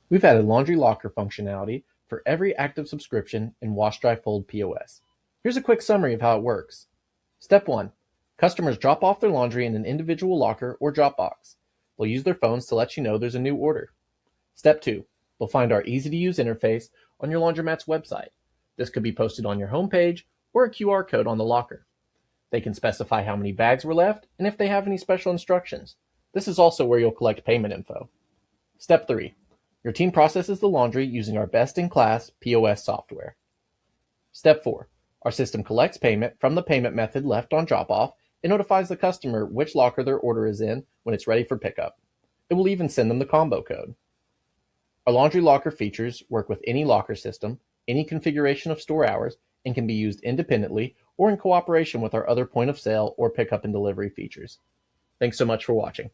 We've added laundry locker functionality for every active subscription in Wash-Dry-Fold POS. Here's a quick summary of how it works. Step 1. Customers drop off their laundry in an individual locker or dropbox. They'll use their phones to let you know there's a new order. Step 2. They'll find our easy-to-use interface on your laundromat's website. This could be posted on your homepage or a QR code on the locker. They can specify how many bags were left and if they have any special instructions. This is also where you'll collect payment info. Step 3. Your team processes the laundry using our best-in-class POS software. Step 4. Our system collects payment from the payment method left on drop-off and notifies the customer which locker their order is in when it's ready for pickup. It will even send them the combo code. Our laundry locker features work with any locker system, any configuration of store hours, and can be used independently or in cooperation with our other point of sale or pickup and delivery features. Thanks so much for watching.